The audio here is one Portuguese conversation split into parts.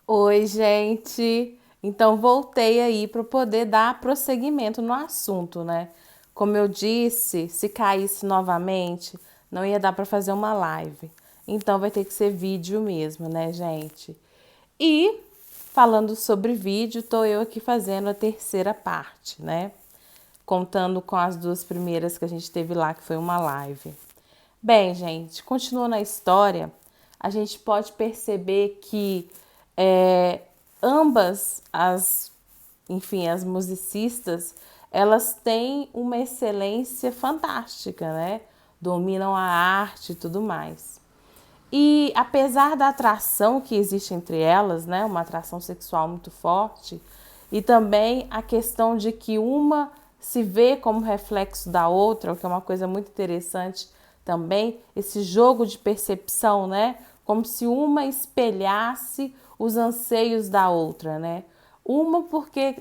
Oi, gente! Então, voltei aí para poder dar prosseguimento no assunto, né? Como eu disse, se caísse novamente, não ia dar para fazer uma live. Então, vai ter que ser vídeo mesmo, né, gente? E, falando sobre vídeo, tô eu aqui fazendo a terceira parte, né? Contando com as duas primeiras que a gente teve lá, que foi uma live. Bem, gente, continuando a história, a gente pode perceber que é, ambas as musicistas, elas têm uma excelência fantástica, né? Dominam a arte e tudo mais. E apesar da atração que existe entre elas, né, uma atração sexual muito forte, e também a questão de que uma se vê como reflexo da outra, o que é uma coisa muito interessante também, esse jogo de percepção, né, como se uma espelhasse os anseios da outra, né? Uma porque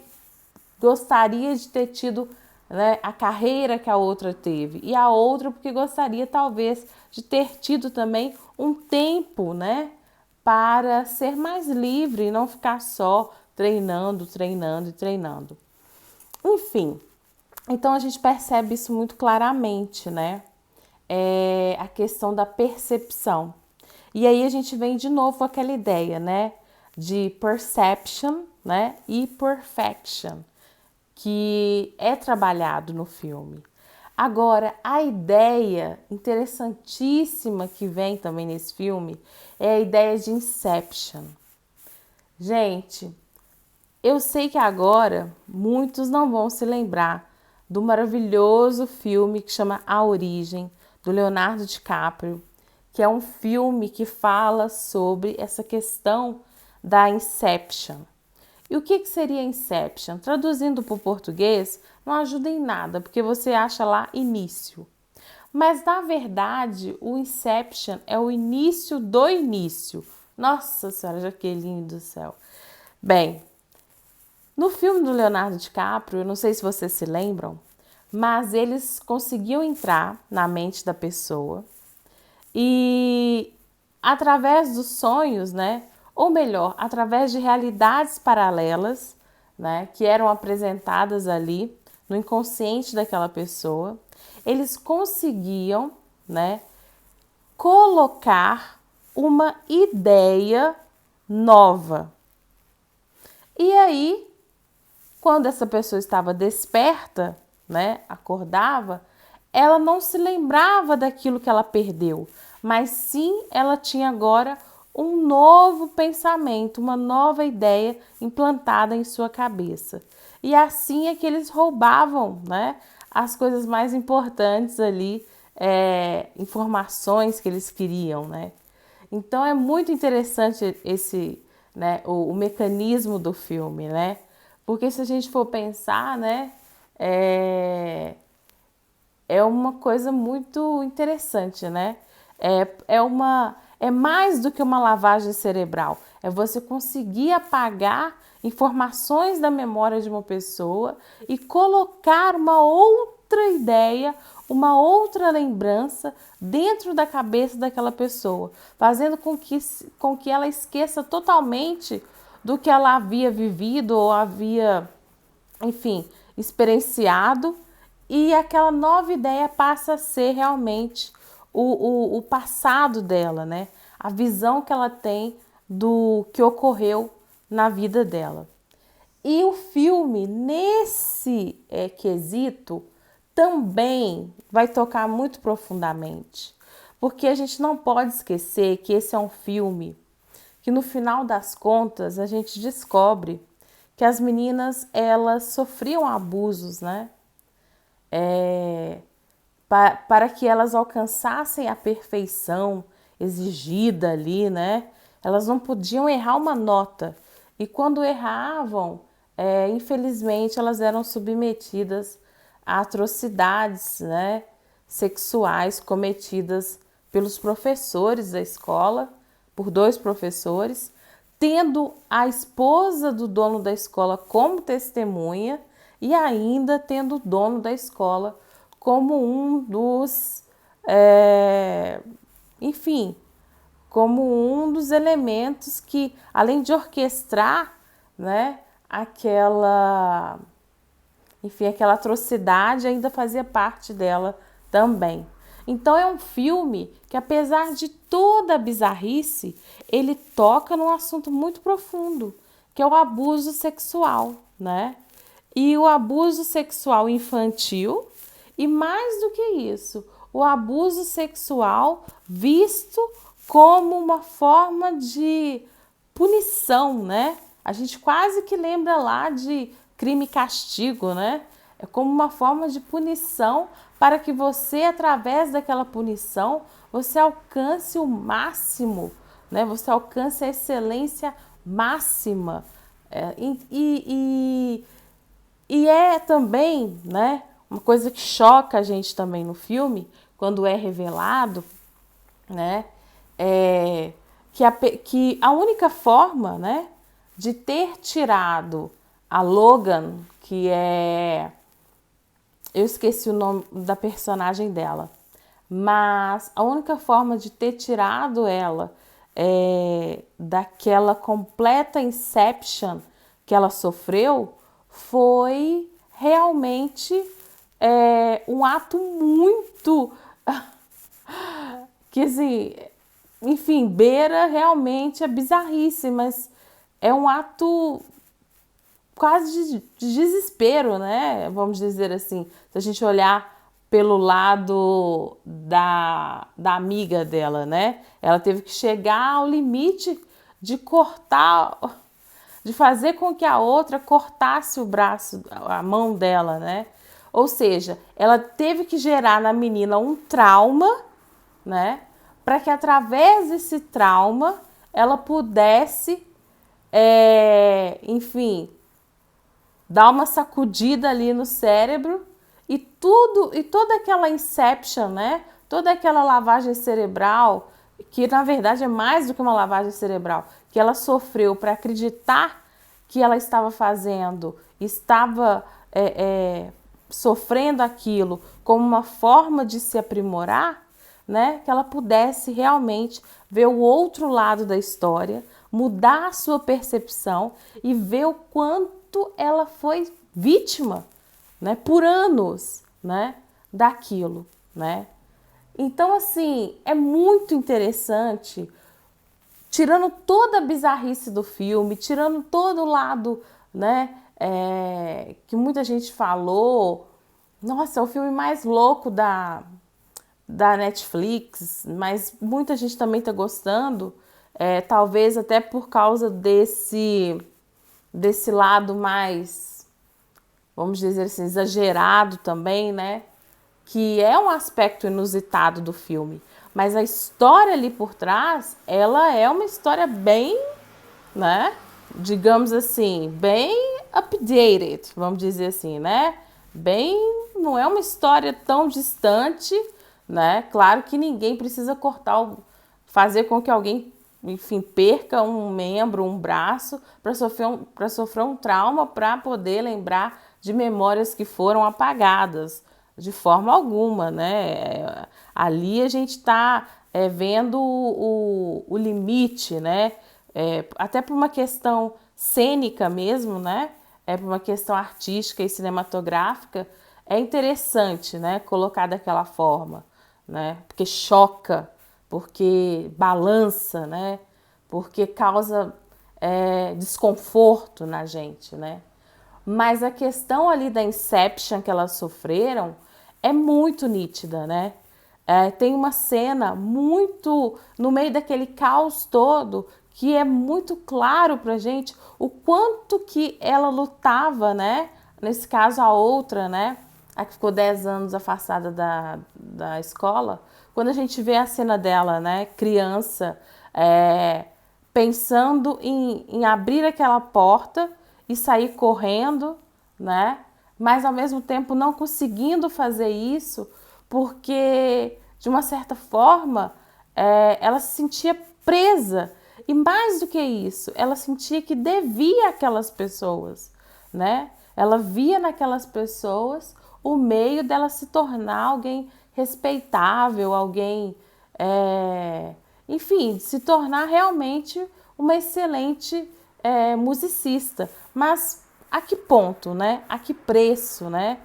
gostaria de ter tido, né, a carreira que a outra teve, e a outra porque gostaria talvez de ter tido também um tempo, né, para ser mais livre e não ficar só treinando, treinando e treinando. Enfim, então a gente percebe isso muito claramente, né? É a questão da percepção. E aí a gente vem de novo com aquela ideia, né, de perception, né, e perfection, que é trabalhado no filme. Agora, a ideia interessantíssima que vem também nesse filme é a ideia de Inception. Gente, eu sei que agora muitos não vão se lembrar do maravilhoso filme que chama A Origem, do Leonardo DiCaprio, que é um filme que fala sobre essa questão da Inception. E o que seria Inception? Traduzindo para o português, não ajuda em nada, porque você acha lá início. Mas na verdade, o Inception é o início do início. Nossa Senhora, Jaqueline do céu. Bem, no filme do Leonardo DiCaprio, eu não sei se vocês se lembram, mas eles conseguiam entrar na mente da pessoa e através dos sonhos, né? Ou melhor, através de realidades paralelas, né, que eram apresentadas ali no inconsciente daquela pessoa, eles conseguiam, né, colocar uma ideia nova. E aí, quando essa pessoa estava desperta, né, acordava, ela não se lembrava daquilo que ela perdeu, mas sim ela tinha agora um novo pensamento, uma nova ideia implantada em sua cabeça. E assim é que eles roubavam, né, as coisas mais importantes ali, informações que eles queriam, né? Então é muito interessante esse, né, o mecanismo do filme, né? Porque se a gente for pensar, né, é, é uma coisa muito interessante, né? É mais do que uma lavagem cerebral. É você conseguir apagar informações da memória de uma pessoa e colocar uma outra ideia, uma outra lembrança dentro da cabeça daquela pessoa, fazendo com que ela esqueça totalmente do que ela havia vivido ou havia, enfim, experienciado, e aquela nova ideia passa a ser realmente o passado dela, né? A visão que ela tem do que ocorreu na vida dela. E o filme, nesse quesito, também vai tocar muito profundamente. Porque a gente não pode esquecer que esse é um filme que no final das contas a gente descobre que as meninas elas sofriam abusos, né? Para que elas alcançassem a perfeição exigida ali, né? Elas não podiam errar uma nota. E quando erravam, infelizmente, elas eram submetidas a atrocidades, né, sexuais cometidas pelos professores da escola, por dois professores, tendo a esposa do dono da escola como testemunha e ainda tendo o dono da escola como um dos, enfim, como um dos elementos que, além de orquestrar, né, aquela atrocidade, ainda fazia parte dela também. Então é um filme que, apesar de toda a bizarrice, ele toca num assunto muito profundo, que é o abuso sexual, né? E o abuso sexual infantil, e mais do que isso, o abuso sexual visto como uma forma de punição, né? A gente quase que lembra lá de Crime e Castigo, né? É como uma forma de punição para que você, através daquela punição, você alcance o máximo, né? Você alcance a excelência máxima. E é também, né, uma coisa que choca a gente também no filme, quando é revelado, né, que a única forma, né, de ter tirado a Logan, que é... Eu esqueci o nome da personagem dela, mas a única forma de ter tirado ela daquela completa inception que ela sofreu foi realmente um ato muito que, assim, enfim, beira realmente a bizarrice, mas é um ato quase de desespero, né? Vamos dizer assim, se a gente olhar pelo lado da amiga dela, né? Ela teve que chegar ao limite de cortar, de fazer com que a outra cortasse o braço, a mão dela, né? Ou seja, ela teve que gerar na menina um trauma, né? Para que através desse trauma ela pudesse, enfim, dar uma sacudida ali no cérebro e toda aquela inception, né? Toda aquela lavagem cerebral, que na verdade é mais do que uma lavagem cerebral, que ela sofreu para acreditar que ela estava fazendo, estava sofrendo aquilo como uma forma de se aprimorar, né? Que ela pudesse realmente ver o outro lado da história, mudar a sua percepção e ver o quanto ela foi vítima, né, por anos, né, daquilo, né? Então, assim, é muito interessante, tirando toda a bizarrice do filme, tirando todo o lado, né, que muita gente falou, nossa, é o filme mais louco da Netflix, mas muita gente também está gostando, talvez até por causa desse lado mais, vamos dizer assim, exagerado também, né? Que é um aspecto inusitado do filme. Mas a história ali por trás, ela é uma história bem, né? Digamos assim, bem updated, vamos dizer assim, né? Bem, não é uma história tão distante, né? Claro que ninguém precisa fazer com que alguém, enfim, perca um membro, um braço, para sofrer um trauma, para poder lembrar de memórias que foram apagadas, de forma alguma, né? Ali a gente está vendo o limite, né? Até por uma questão cênica mesmo, né? Por uma questão artística e cinematográfica, é interessante, né? Colocar daquela forma, né? Porque choca, porque balança, né? Porque causa desconforto na gente, né? Mas a questão ali da inception que elas sofreram é muito nítida, né? Tem uma cena muito no meio daquele caos todo que é muito claro pra gente o quanto que ela lutava, né? Nesse caso, a outra, né? A que ficou 10 anos afastada da escola. Quando a gente vê a cena dela, né? Criança, pensando em abrir aquela porta e sair correndo, né? Mas ao mesmo tempo não conseguindo fazer isso, porque de uma certa forma ela se sentia presa. E mais do que isso, ela sentia que devia aquelas pessoas, né? Ela via naquelas pessoas o meio dela se tornar alguém respeitável, alguém enfim, de se tornar realmente uma excelente musicista. Mas a que ponto, né? A que preço, né?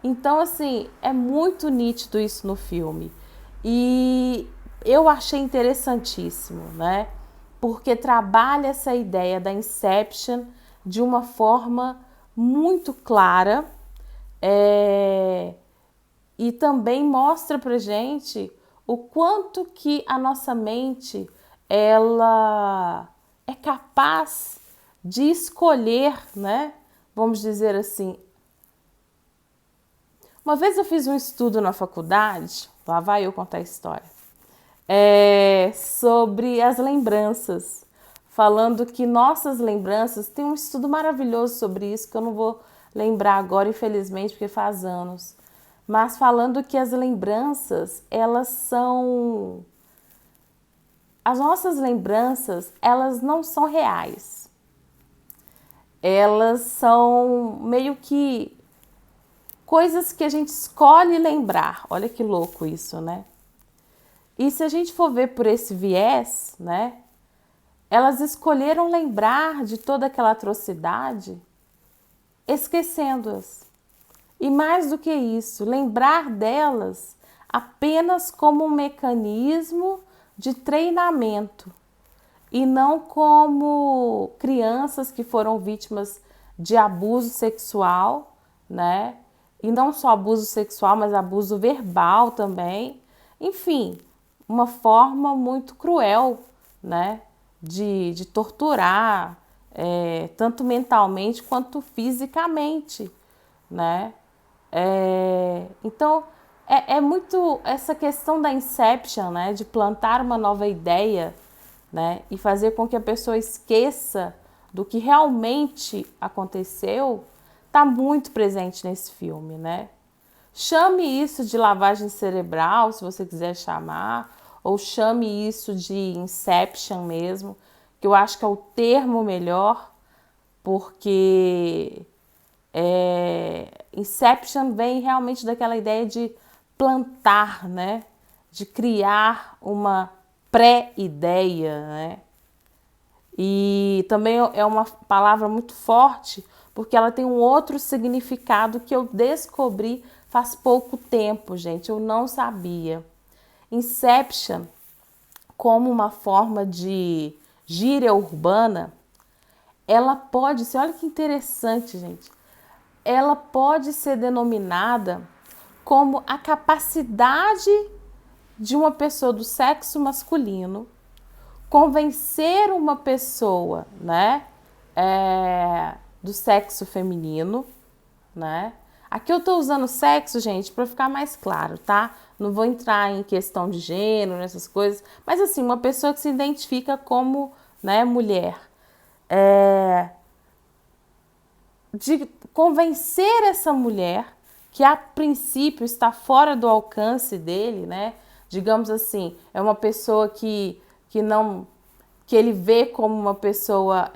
Então, assim, é muito nítido isso no filme. E eu achei interessantíssimo, né? Porque trabalha essa ideia da Inception de uma forma muito clara, e também mostra pra gente o quanto que a nossa mente ela é capaz de escolher, né? Vamos dizer assim. Uma vez eu fiz um estudo na faculdade, lá vai eu contar a história, sobre as lembranças, falando que nossas lembranças, tem um estudo maravilhoso sobre isso, que eu não vou lembrar agora, infelizmente, porque faz anos, mas falando que as lembranças, as nossas lembranças, elas não são reais. Elas são meio que coisas que a gente escolhe lembrar. Olha que louco isso, né? E se a gente for ver por esse viés, né? Elas escolheram lembrar de toda aquela atrocidade, esquecendo-as. E mais do que isso, lembrar delas apenas como um mecanismo de treinamento e não como crianças que foram vítimas de abuso sexual, né? E não só abuso sexual, mas abuso verbal também. Enfim, uma forma muito cruel, né? De torturar, tanto mentalmente quanto fisicamente, né? Então, é muito essa questão da inception, né? De plantar uma nova ideia, né? E fazer com que a pessoa esqueça do que realmente aconteceu, está muito presente nesse filme, né? Chame isso de lavagem cerebral, se você quiser chamar, ou chame isso de inception mesmo, que eu acho que é o termo melhor, porque inception vem realmente daquela ideia de plantar, né? De criar uma pré-ideia, né? E também é uma palavra muito forte, porque ela tem um outro significado que eu descobri faz pouco tempo, gente, eu não sabia. Inception, como uma forma de gíria urbana, ela pode ser, olha que interessante, gente, ela pode ser denominada como a capacidade de uma pessoa do sexo masculino convencer uma pessoa, né, do sexo feminino, né? Aqui eu tô usando sexo, gente, para ficar mais claro, tá? Não vou entrar em questão de gênero, essas coisas, mas assim, uma pessoa que se identifica como, né, mulher, de convencer essa mulher que a princípio está fora do alcance dele, né? Digamos assim, é uma pessoa que não, que ele vê como uma pessoa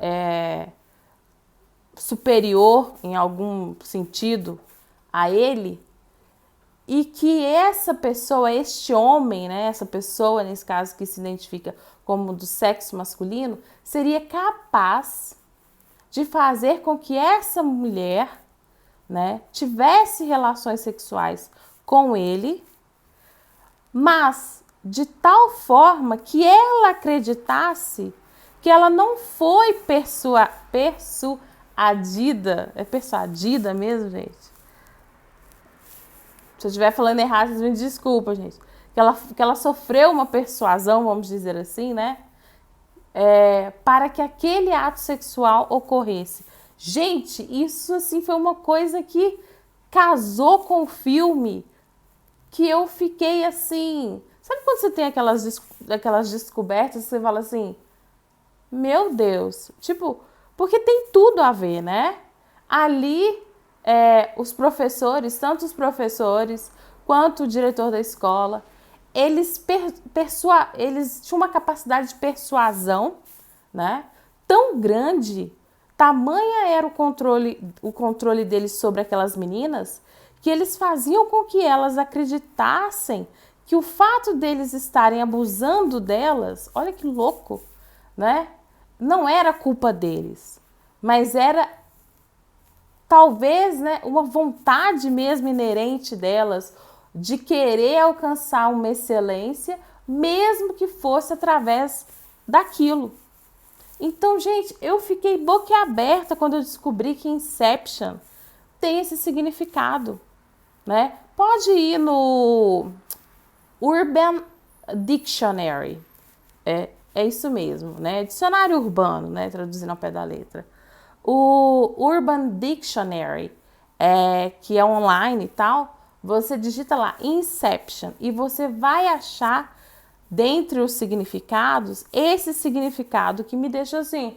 superior em algum sentido a ele, e que essa pessoa, este homem, né, essa pessoa nesse caso que se identifica como do sexo masculino, seria capaz de fazer com que essa mulher, né, tivesse relações sexuais com ele, mas de tal forma que ela acreditasse que ela não foi persuadida, é persuadida mesmo, gente? Se eu estiver falando errado, vocês me desculpem, gente. Que ela sofreu uma persuasão, vamos dizer assim, né? Para que aquele ato sexual ocorresse. Gente, isso assim foi uma coisa que casou com o filme, que eu fiquei assim... Sabe quando você tem aquelas descobertas que você fala assim, meu Deus, tipo, porque tem tudo a ver, né? Ali, os professores, tanto os professores quanto o diretor da escola, eles tinham uma capacidade de persuasão, né? Tão grande, tamanha era o controle deles sobre aquelas meninas, que eles faziam com que elas acreditassem que o fato deles estarem abusando delas, olha que louco, né? Não era culpa deles, mas era talvez, né, uma vontade mesmo inerente delas de querer alcançar uma excelência, mesmo que fosse através daquilo. Então, gente, eu fiquei boquiaberta quando eu descobri que Inception tem esse significado, né? Pode ir no Urban Dictionary, é isso mesmo, né? Dicionário urbano, né? Traduzindo ao pé da letra. O Urban Dictionary, que é online e tal, você digita lá Inception e você vai achar, dentre os significados, esse significado que me deixa assim,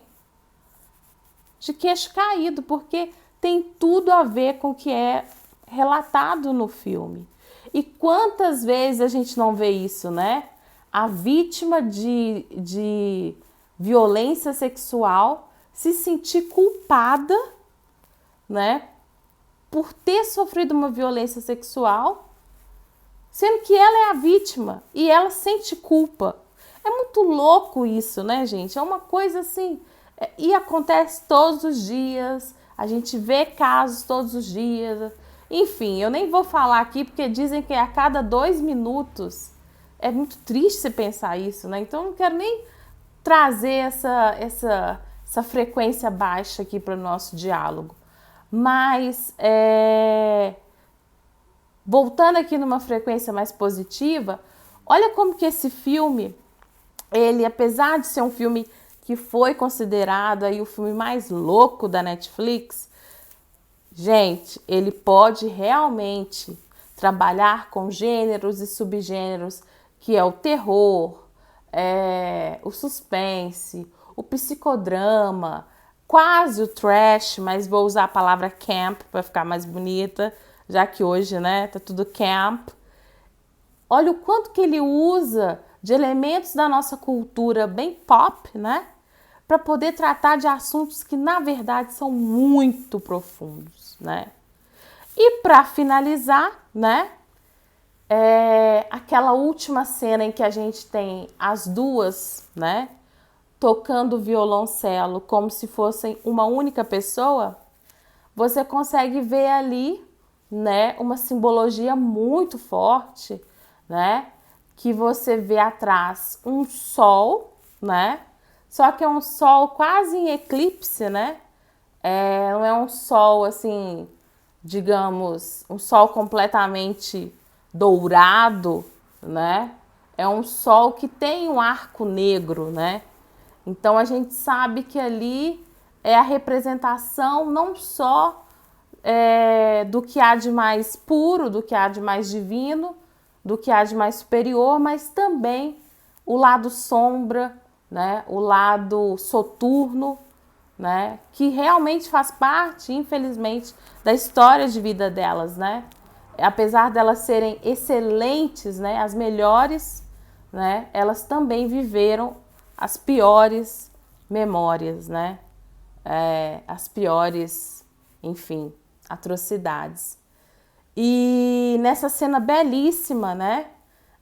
de queixo caído, porque tem tudo a ver com o que é relatado no filme. E quantas vezes a gente não vê isso, né? A vítima de violência sexual se sentir culpada, né, por ter sofrido uma violência sexual, sendo que ela é a vítima e ela sente culpa. É muito louco isso, né, gente? É uma coisa assim, e acontece todos os dias, a gente vê casos todos os dias. Enfim, eu nem vou falar aqui porque dizem que a cada 2 minutos. É muito triste você pensar isso, né? Então eu não quero nem trazer essa frequência baixa aqui para o nosso diálogo. Mas, voltando aqui numa frequência mais positiva, olha como que esse filme, ele, apesar de ser um filme que foi considerado aí o filme mais louco da Netflix, gente, ele pode realmente trabalhar com gêneros e subgêneros, que é o terror, o suspense, o psicodrama, quase o trash, mas vou usar a palavra camp para ficar mais bonita, já que hoje, né, tá tudo camp. Olha o quanto que ele usa de elementos da nossa cultura bem pop, né, para poder tratar de assuntos que na verdade são muito profundos, né? E para finalizar, né, aquela última cena em que a gente tem as duas, né, tocando violoncelo como se fossem uma única pessoa, você consegue ver ali, né, uma simbologia muito forte, né, que você vê atrás um sol, né, só que é um sol quase em eclipse, né, não é um sol assim, digamos, um sol completamente dourado, né, é um sol que tem um arco negro, né. Então a gente sabe que ali é a representação não só do que há de mais puro, do que há de mais divino, do que há de mais superior, mas também o lado sombra, né, o lado soturno, né, que realmente faz parte, infelizmente, da história de vida delas, né? Apesar delas serem excelentes, né, as melhores, né, elas também viveram as piores memórias, né? As piores, enfim, atrocidades. E nessa cena belíssima, né?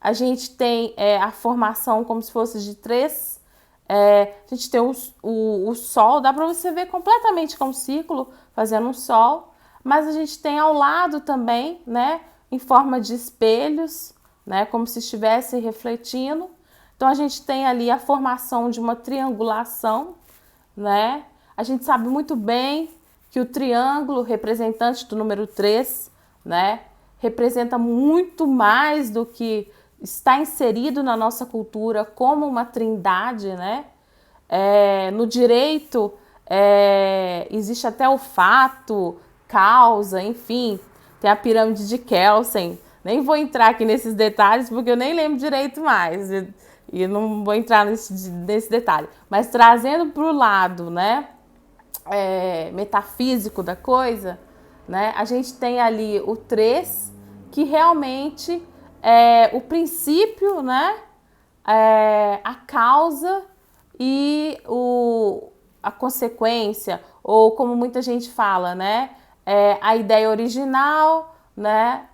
A gente tem a formação como se fosse de três. A gente tem o sol, dá para você ver completamente como um círculo, fazendo um sol. Mas a gente tem ao lado também, né? Em forma de espelhos, né? Como se estivesse refletindo. Então a gente tem ali a formação de uma triangulação, né? A gente sabe muito bem que o triângulo representante do número 3, né, representa muito mais do que está inserido na nossa cultura como uma trindade, né? No direito existe até o fato, causa, enfim, tem a pirâmide de Kelsen. Nem vou entrar aqui nesses detalhes porque eu nem lembro direito mais. E não vou entrar nesse detalhe. Mas trazendo para o lado, né, metafísico da coisa, né, a gente tem ali o 3, que realmente é o princípio, né, a causa e a consequência, ou como muita gente fala, né, a ideia original, né,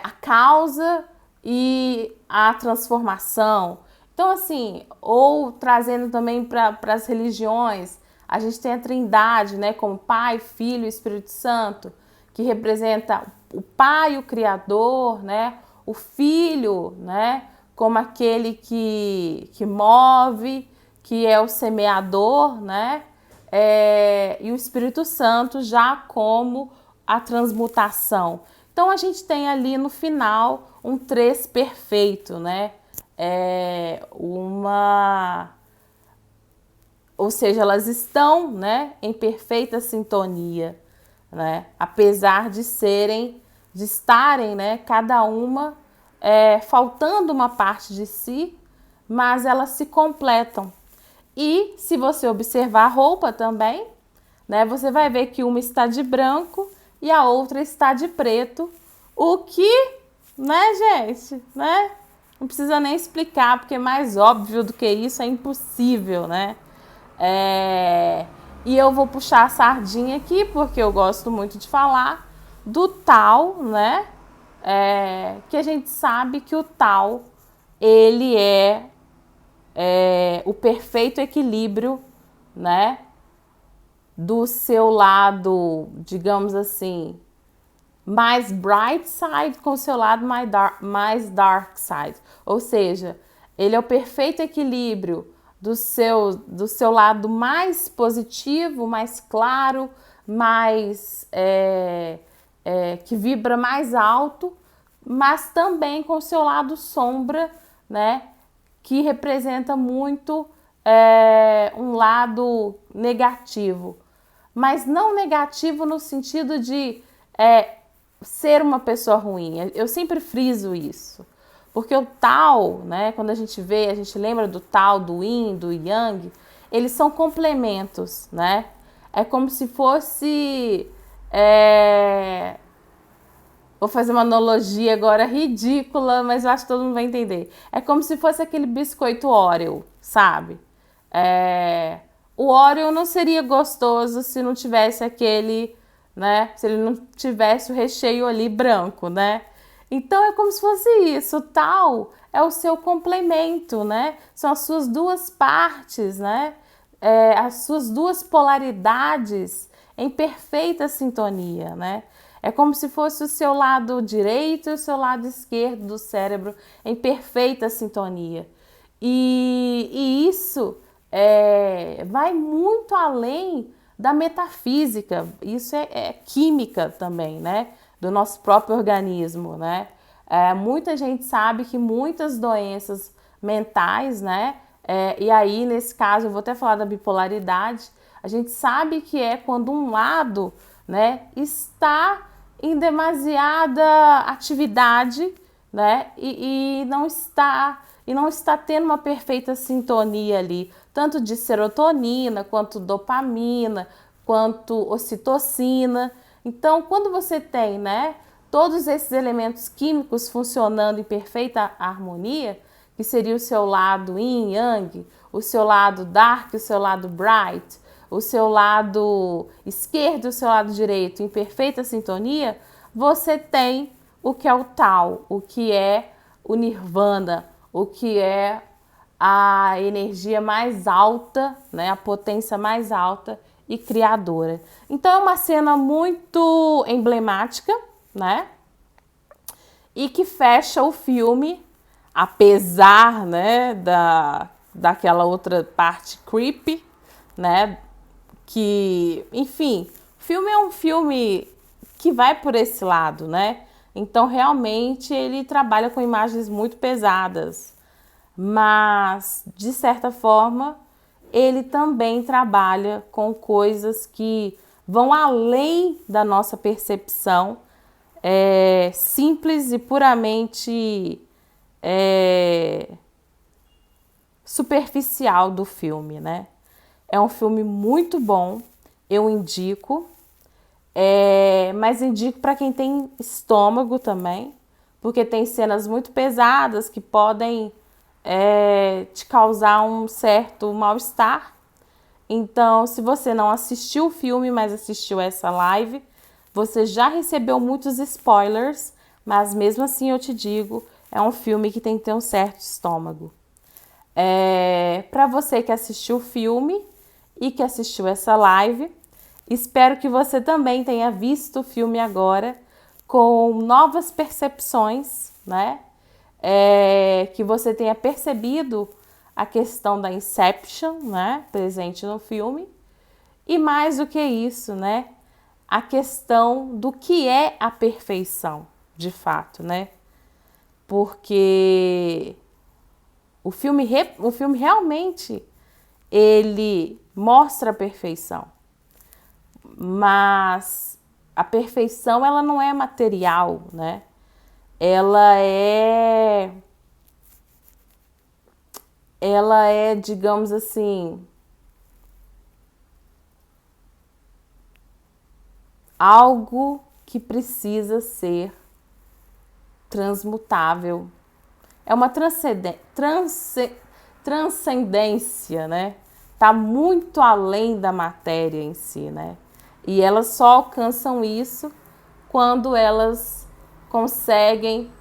a causa e a transformação. Então, assim, ou trazendo também para as religiões, a gente tem a Trindade, né, como Pai, Filho e Espírito Santo, que representa o Pai, o Criador, né, o Filho, né, como aquele que move, que é o semeador, né, e o Espírito Santo já como a transmutação. Então a gente tem ali no final um 3 perfeito, né? Ou seja, elas estão, né, em perfeita sintonia, né? Apesar de estarem, né, cada uma faltando uma parte de si, mas elas se completam. E se você observar a roupa também, né, você vai ver que uma está de branco e a outra está de preto, o que, né, gente, né? Não precisa nem explicar, porque mais óbvio do que isso é impossível, né? E eu vou puxar a sardinha aqui, porque eu gosto muito de falar do tal, né? Que a gente sabe que o tal, ele é o perfeito equilíbrio, né? Do seu lado, digamos assim, mais bright side com o seu lado mais dark side. Ou seja, ele é o perfeito equilíbrio do seu lado mais positivo, mais claro, mais que vibra mais alto, mas também com o seu lado sombra, né? Que representa muito um lado negativo. Mas não negativo no sentido de ser uma pessoa ruim. Eu sempre friso isso. Porque o Tao, né, quando a gente vê, a gente lembra do Tao, do Yin, do Yang, eles são complementos, né? É como se fosse... Vou fazer uma analogia agora ridícula, mas eu acho que todo mundo vai entender. É como se fosse aquele biscoito Oreo, sabe? O Oreo não seria gostoso se não tivesse aquele, né? Se ele não tivesse o recheio ali branco, né? Então é como se fosse isso. O tal é o seu complemento, né? São as suas duas partes, né? As suas duas polaridades em perfeita sintonia, né? É como se fosse o seu lado direito e o seu lado esquerdo do cérebro em perfeita sintonia. E isso vai muito além da metafísica. Isso é química também, né? Do nosso próprio organismo, né? Muita gente sabe que muitas doenças mentais, né? E aí, nesse caso, eu vou até falar da bipolaridade. A gente sabe que é quando um lado, né, está em demasiada atividade, né, e não está tendo uma perfeita sintonia ali, tanto de serotonina, quanto dopamina, quanto ocitocina. Então, quando você tem, né, todos esses elementos químicos funcionando em perfeita harmonia, que seria o seu lado yin, yang, o seu lado dark, o seu lado bright, o seu lado esquerdo e o seu lado direito em perfeita sintonia, você tem o que é o Tao, o que é o Nirvana, o que é a energia mais alta, né, a potência mais alta e criadora. Então é uma cena muito emblemática, né? E que fecha o filme, apesar, né, daquela outra parte creepy, né? Que, enfim, o filme é um filme que vai por esse lado, né? Então, realmente, ele trabalha com imagens muito pesadas, mas, de certa forma, ele também trabalha com coisas que vão além da nossa percepção simples e puramente superficial do filme, né? É um filme muito bom, eu indico, mas indico para quem tem estômago também, porque tem cenas muito pesadas que podem te causar um certo mal-estar. Então, se você não assistiu o filme, mas assistiu essa live, você já recebeu muitos spoilers, mas mesmo assim eu te digo, é um filme que tem que ter um certo estômago. Para você que assistiu o filme e que assistiu essa live, espero que você também tenha visto o filme agora com novas percepções, né? Que você tenha percebido a questão da Inception, né? Presente no filme. E mais do que isso, né? A questão do que é a perfeição, de fato, né? Porque o filme realmente ele mostra a perfeição, mas a perfeição ela não é material, né? Ela é, digamos assim, algo que precisa ser transmutável. É uma transcendência, né? Tá muito além da matéria em si, né? E elas só alcançam isso quando elas conseguem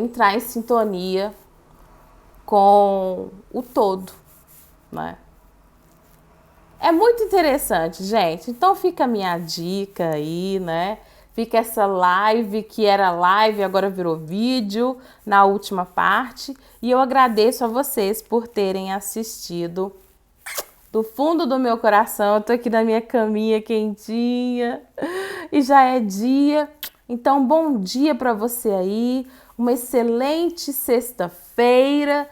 entrar em sintonia com o todo, né? É muito interessante, gente. Então fica a minha dica aí, né? Fica essa live que era live, agora virou vídeo na última parte. E eu agradeço a vocês por terem assistido. Do fundo do meu coração, eu tô aqui na minha caminha quentinha e já é dia. Então, bom dia para você aí. Uma excelente sexta-feira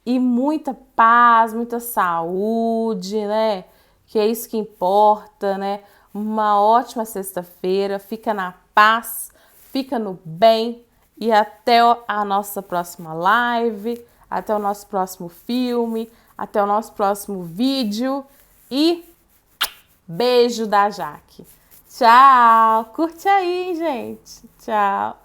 e muita paz, muita saúde, né? Que é isso que importa, né? Uma ótima sexta-feira, fica na paz, fica no bem e até a nossa próxima live, até o nosso próximo filme, até o nosso próximo vídeo e beijo da Jaque. Tchau! Curte aí, gente. Tchau!